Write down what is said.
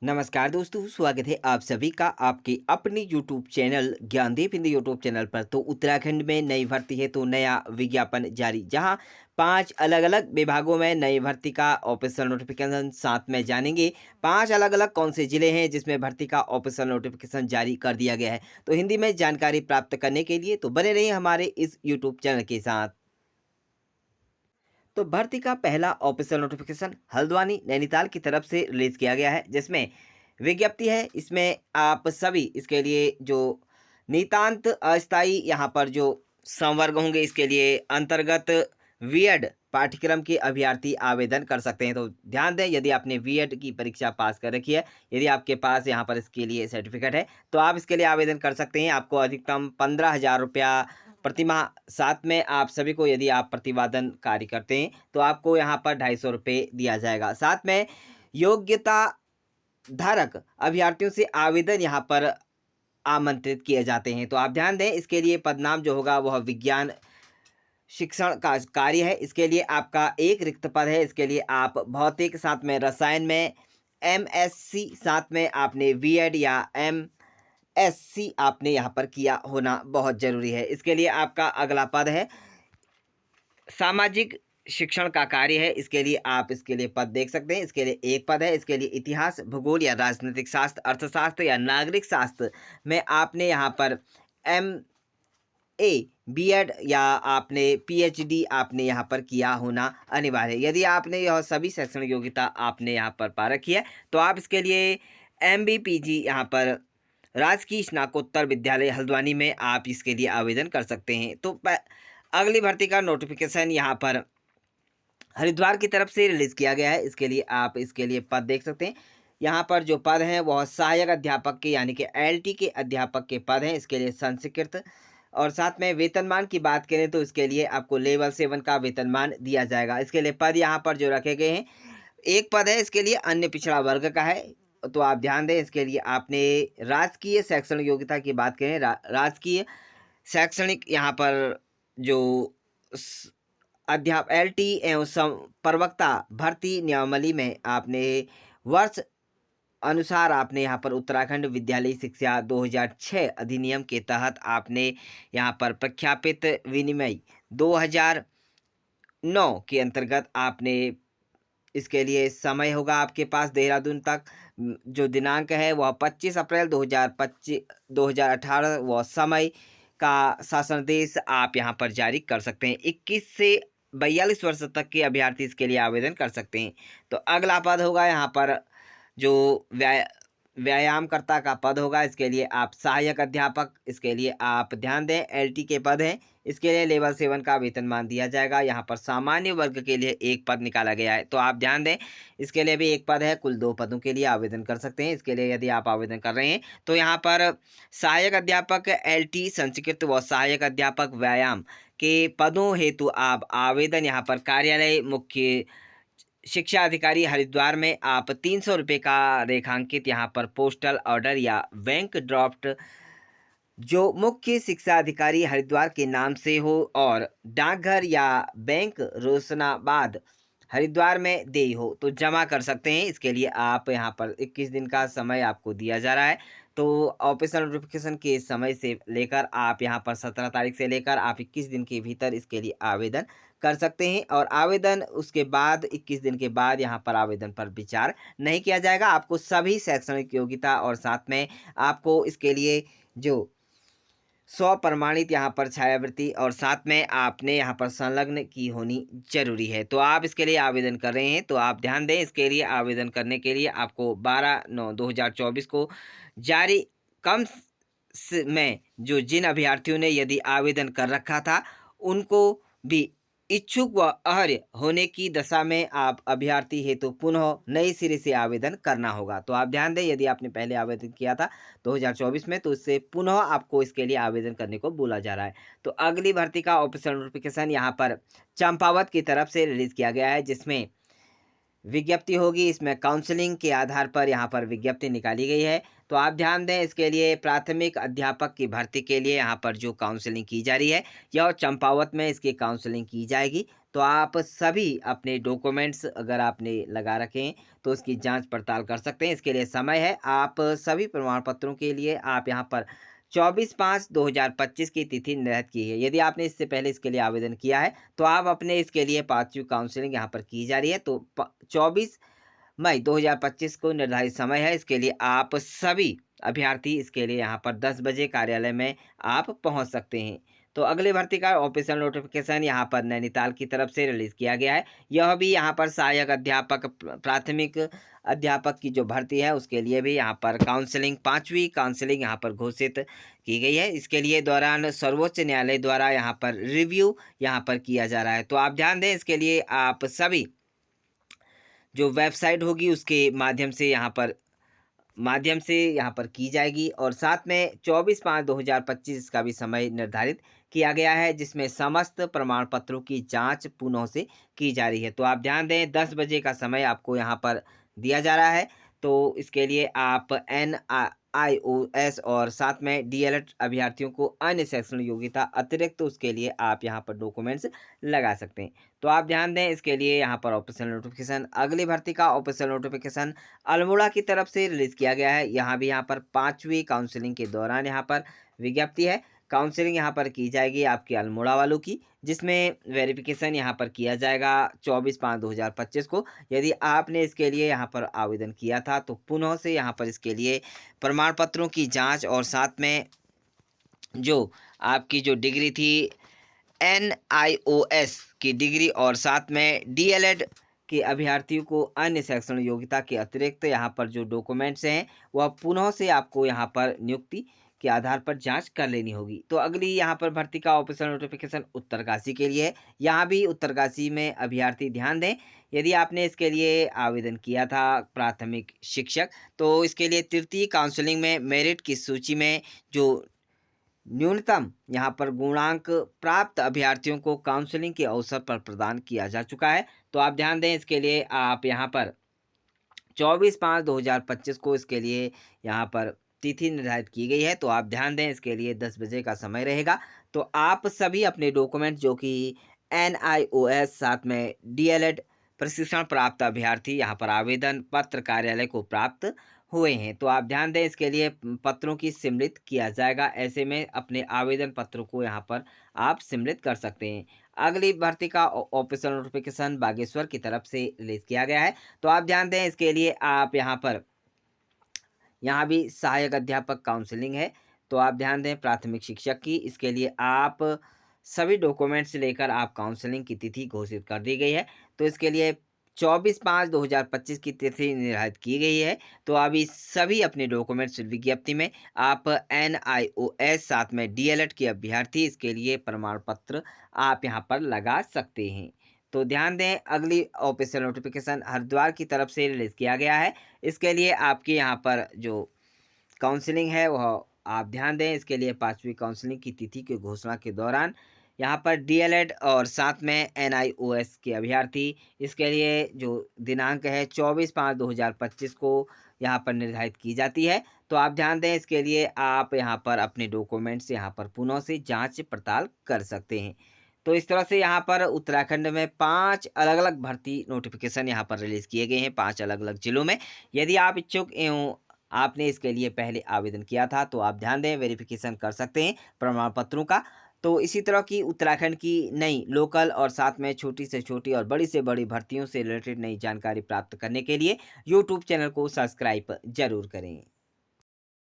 नमस्कार दोस्तों, स्वागत है आप सभी का आपके अपने YouTube channel Gyandeep Hindi YouTube channel पर। तो उत्तराखंड में नई भर्ती है तो नया विज्ञापन जारी, जहां 5 अलग-अलग विभागों में नई भर्ती का ऑफिशियल नोटिफिकेशन साथ में जानेंगे। 5 अलग-अलग कौन से जिले हैं जिसमें भर्ती का ऑफिशियल नोटिफिकेशन जारी कर दिया गया है। तो हिंदी में जानकारी प्राप्त करने के लिए तो बने रहिए हमारे इस यूट्यूब चैनल के साथ। तो भर्ती का पहला ऑफिशियल नोटिफिकेशन हल्द्वानी नैनीताल की तरफ से रिलीज किया गया है, जिसमें विज्ञप्ति है। इसमें आप सभी इसके लिए जो नितांत अस्थायी यहाँ पर जो संवर्ग होंगे, इसके लिए अंतर्गत बीएड पाठ्यक्रम के अभ्यर्थी आवेदन कर सकते हैं। तो ध्यान दें, यदि आपने बीएड की परीक्षा पास कर रखी है, यदि आपके पास यहाँ पर इसके लिए सर्टिफिकेट है, तो आप इसके लिए आवेदन कर सकते हैं। आपको अधिकतम 15,000 रुपया प्रतिमाह, साथ में आप सभी को यदि आप प्रतिवादन कार्य करते हैं तो आपको यहाँ पर 250 रुपये दिया जाएगा। साथ में योग्यता धारक अभ्यर्थियों से आवेदन यहाँ पर आमंत्रित किए जाते हैं। तो आप ध्यान दें, इसके लिए पदनाम जो होगा वह विज्ञान शिक्षण का कार्य है। इसके लिए आपका एक रिक्त पद है। इसके लिए आप भौतिक, साथ में रसायन में एमएससी, साथ में आपने बीएड या एमएससी आपने यहाँ पर किया होना बहुत ज़रूरी है। इसके लिए आपका अगला पद है सामाजिक शिक्षण का कार्य है। इसके लिए आप इसके लिए पद देख सकते हैं। इसके लिए एक पद है। इसके लिए इतिहास, भूगोल या राजनीतिक शास्त्र, अर्थशास्त्र या नागरिक शास्त्र में आपने यहाँ पर एम ए बीएड या आपने पीएचडी आपने यहाँ पर किया होना अनिवार्य है। यदि आपने यह सभी शैक्षणिक योग्यता आपने यहाँ पर पा रखी है तो आप इसके लिए एमबीपीजी यहाँ पर राजकीय स्नातकोत्तर विद्यालय हल्द्वानी में आप इसके लिए आवेदन कर सकते हैं। तो अगली भर्ती का नोटिफिकेशन यहाँ पर हरिद्वार की तरफ से रिलीज किया गया है। इसके लिए आप इसके लिए पद देख सकते हैं। यहाँ पर जो पद हैं वह सहायक अध्यापक के यानी कि एलटी के अध्यापक के पद हैं। इसके लिए संस्कृत, और साथ में वेतनमान की बात करें तो इसके लिए आपको लेवल 7 का वेतनमान दिया जाएगा। इसके लिए पद यहाँ पर जो रखे गए हैं, एक पद है इसके लिए अन्य पिछड़ा वर्ग का है। तो आप ध्यान दें, इसके लिए आपने राजकीय शैक्षणिक योग्यता की बात करें, राजकीय शैक्षणिक यहाँ पर जो एलटी एवं प्रवक्ता भर्ती नियमावली में आपने वर्ष अनुसार आपने यहाँ पर उत्तराखंड विद्यालय शिक्षा 2006 अधिनियम के तहत आपने यहाँ पर प्रख्यापित विनिमय 2009 के अंतर्गत आपने इसके लिए समय होगा आपके पास देहरादून तक। जो दिनांक है वह 25 अप्रैल 2018 वह समय का शासनादेश आप यहाँ पर जारी कर सकते हैं। 21 से 42 वर्ष तक के अभ्यर्थी इसके लिए आवेदन कर सकते हैं। तो अगला पद होगा यहाँ पर जो व्यायामकर्ता का पद होगा। इसके लिए आप सहायक अध्यापक, इसके लिए आप ध्यान दें एलटी के पद हैं। इसके लिए लेवल 7 का वेतनमान दिया जाएगा। यहाँ पर सामान्य वर्ग के लिए एक पद निकाला गया है। तो आप ध्यान दें, इसके लिए भी एक पद है। कुल 2 पदों के लिए आवेदन कर सकते हैं। इसके लिए यदि आप आवेदन कर रहे हैं तो यहाँ पर सहायक अध्यापक एलटी संस्कृत व सहायक अध्यापक व्यायाम के पदों हेतु आप आवेदन यहाँ पर कार्यालय मुख्य शिक्षा अधिकारी हरिद्वार में आप 300 रुपये का रेखांकित यहाँ पर पोस्टल ऑर्डर या बैंक ड्राफ्ट जो मुख्य शिक्षा अधिकारी हरिद्वार के नाम से हो और डाकघर या बैंक रोशनाबाद हरिद्वार में देय हो तो जमा कर सकते हैं। इसके लिए आप यहाँ पर 21 दिन का समय आपको दिया जा रहा है। तो ऑफिशियल नोटिफिकेशन के समय से लेकर आप यहाँ पर 17 तारीख से लेकर आप 21 दिन के भीतर इसके लिए आवेदन कर सकते हैं। और आवेदन उसके बाद 21 दिन के बाद यहाँ पर आवेदन पर विचार नहीं किया जाएगा। आपको सभी शैक्षणिक योग्यता और साथ में आपको इसके लिए जो स्वप्रमाणित यहाँ पर छायावृत्ति और साथ में आपने यहाँ पर संलग्न की होनी जरूरी है। तो आप इसके लिए आवेदन कर रहे हैं तो आप ध्यान दें, इसके लिए आवेदन करने के लिए आपको 12/9/2024 को जारी कम में जो जिन अभ्यर्थियों ने यदि आवेदन कर रखा था उनको भी इच्छुक व अर्ह होने की दशा में आप अभ्यर्थी हेतु पुनः नए सिरे से आवेदन करना होगा। तो आप ध्यान दें, यदि आपने पहले आवेदन किया था 2024 में तो इससे पुनः आपको इसके लिए आवेदन करने को बोला जा रहा है। तो अगली भर्ती का ऑफिशियल नोटिफिकेशन यहाँ पर चंपावत की तरफ से रिलीज किया गया है, जिसमें विज्ञप्ति होगी। इसमें काउंसलिंग के आधार पर यहाँ पर विज्ञप्ति निकाली गई है। तो आप ध्यान दें, इसके लिए प्राथमिक अध्यापक की भर्ती के लिए यहाँ पर जो काउंसलिंग की जा रही है यह चंपावत में इसकी काउंसलिंग की जाएगी। तो आप सभी अपने डॉक्यूमेंट्स अगर आपने लगा रखे हैं तो उसकी जांच पड़ताल कर सकते हैं। इसके लिए समय है, आप सभी प्रमाण पत्रों के लिए आप यहाँ पर 24/5/2025 की तिथि निर्धारित की है। यदि आपने इससे पहले इसके लिए आवेदन किया है तो आप अपने इसके लिए 5वीं काउंसलिंग यहाँ पर की जा रही है। तो 24 मई 2025 को निर्धारित समय है। इसके लिए आप सभी अभ्यर्थी इसके लिए यहाँ पर 10 बजे कार्यालय में आप पहुँच सकते हैं। तो अगली भर्ती का ऑफिशियल नोटिफिकेशन यहाँ पर नैनीताल की तरफ से रिलीज़ किया गया है। यह भी यहाँ पर सहायक अध्यापक प्राथमिक अध्यापक की जो भर्ती है उसके लिए भी यहाँ पर काउंसलिंग 5वीं काउंसलिंग यहाँ पर घोषित की गई है। इसके लिए दौरान सर्वोच्च न्यायालय द्वारा यहाँ पर रिव्यू यहाँ पर किया जा रहा है। तो आप ध्यान दें, इसके लिए आप सभी जो वेबसाइट होगी उसके माध्यम से यहाँ पर की जाएगी और साथ में 24/5/2025 का भी समय निर्धारित किया गया है, जिसमें समस्त प्रमाण पत्रों की जांच पुनः से की जा रही है। तो आप ध्यान दें, 10 बजे का समय आपको यहाँ पर दिया जा रहा है। तो इसके लिए आप NIOS और साथ में DLED अभ्यर्थियों को अन्य शैक्षणिक योग्यता अतिरिक्त उसके लिए आप यहाँ पर डॉक्यूमेंट्स लगा सकते हैं। तो आप ध्यान दें, इसके लिए यहाँ पर ऑफिशियल नोटिफिकेशन अगली भर्ती का ऑफिशियल नोटिफिकेशन अल्मोड़ा की तरफ से रिलीज़ किया गया है। यहाँ भी यहाँ पर 5वीं काउंसलिंग के दौरान यहाँ पर विज्ञप्ति है। काउंसलिंग यहाँ पर की जाएगी आपके अल्मोड़ा वालों की, जिसमें वेरिफिकेशन यहाँ पर किया जाएगा 24/5/2025 को। यदि आपने इसके लिए यहाँ पर आवेदन किया था तो पुनः से यहाँ पर इसके लिए प्रमाण पत्रों की जांच और साथ में जो आपकी जो डिग्री थी NIOS की डिग्री और साथ में DLED के अभ्यर्थियों को अन्य शैक्षणिक योग्यता के अतिरिक्त यहाँ पर जो डॉक्यूमेंट्स हैं वह पुनः से आपको यहाँ पर नियुक्ति के आधार पर जांच कर लेनी होगी। तो अगली यहाँ पर भर्ती का ऑफिशियल नोटिफिकेशन उत्तरकाशी के लिए है। यहाँ भी उत्तरकाशी में अभ्यर्थी ध्यान दें, यदि आपने इसके लिए आवेदन किया था प्राथमिक शिक्षक तो इसके लिए तृतीय काउंसलिंग में मेरिट की सूची में जो न्यूनतम यहाँ पर गुणांक प्राप्त अभ्यर्थियों को काउंसलिंग के अवसर पर प्रदान किया जा चुका है। तो आप ध्यान दें, इसके लिए आप यहाँ पर 24/5/2025 को इसके लिए यहाँ पर तिथि निर्धारित की गई है। तो आप ध्यान दें, इसके लिए 10 बजे का समय रहेगा। तो आप सभी अपने डॉक्यूमेंट जो कि NIOS साथ में DLED प्रशिक्षण प्राप्त अभ्यर्थी यहाँ पर आवेदन पत्र कार्यालय को प्राप्त हुए हैं। तो आप ध्यान दें, इसके लिए पत्रों की सम्मिलित किया जाएगा। ऐसे में अपने आवेदन पत्रों को यहाँ पर आप सम्मिलित कर सकते हैं। अगली भर्ती का ऑफिशियल नोटिफिकेशन बागेश्वर की तरफ से रिलीज किया गया है। तो आप ध्यान दें, इसके लिए आप यहाँ भी सहायक अध्यापक काउंसलिंग है। तो आप ध्यान दें, प्राथमिक शिक्षक की इसके लिए आप सभी डॉक्यूमेंट्स लेकर आप काउंसलिंग की तिथि घोषित कर दी गई है। तो इसके लिए 24/5/2025 की तिथि निर्धारित की गई है। तो अभी सभी अपने डॉक्यूमेंट्स विज्ञप्ति में आप NIOS साथ में DLED के अभ्यर्थी इसके लिए प्रमाण पत्र आप यहाँ पर लगा सकते हैं। तो ध्यान दें, अगली ऑफिशियल नोटिफिकेशन हरिद्वार की तरफ से रिलीज़ किया गया है। इसके लिए आपके यहाँ पर जो काउंसलिंग है वह आप ध्यान दें, इसके लिए 5वीं काउंसलिंग की तिथि की घोषणा के दौरान यहाँ पर DLED और साथ में NIOS के अभ्यर्थी इसके लिए जो दिनांक है 24/5/2025 को यहाँ पर निर्धारित की जाती है। तो आप ध्यान दें, इसके लिए आप यहाँ पर अपने डॉक्यूमेंट्स यहाँ पर पुनः से जांच पड़ताल कर सकते हैं। तो इस तरह से यहाँ पर उत्तराखंड में 5 अलग-अलग भर्ती नोटिफिकेशन यहाँ पर रिलीज़ किए गए हैं 5 अलग-अलग जिलों में। यदि आप इच्छुक एवं आपने इसके लिए पहले आवेदन किया था तो आप ध्यान दें, वेरिफिकेशन कर सकते हैं प्रमाण पत्रों का। तो इसी तरह की उत्तराखंड की नई लोकल और साथ में छोटी से छोटी और बड़ी से बड़ी भर्तियों से रिलेटेड नई जानकारी प्राप्त करने के लिए यूट्यूब चैनल को सब्सक्राइब ज़रूर करें।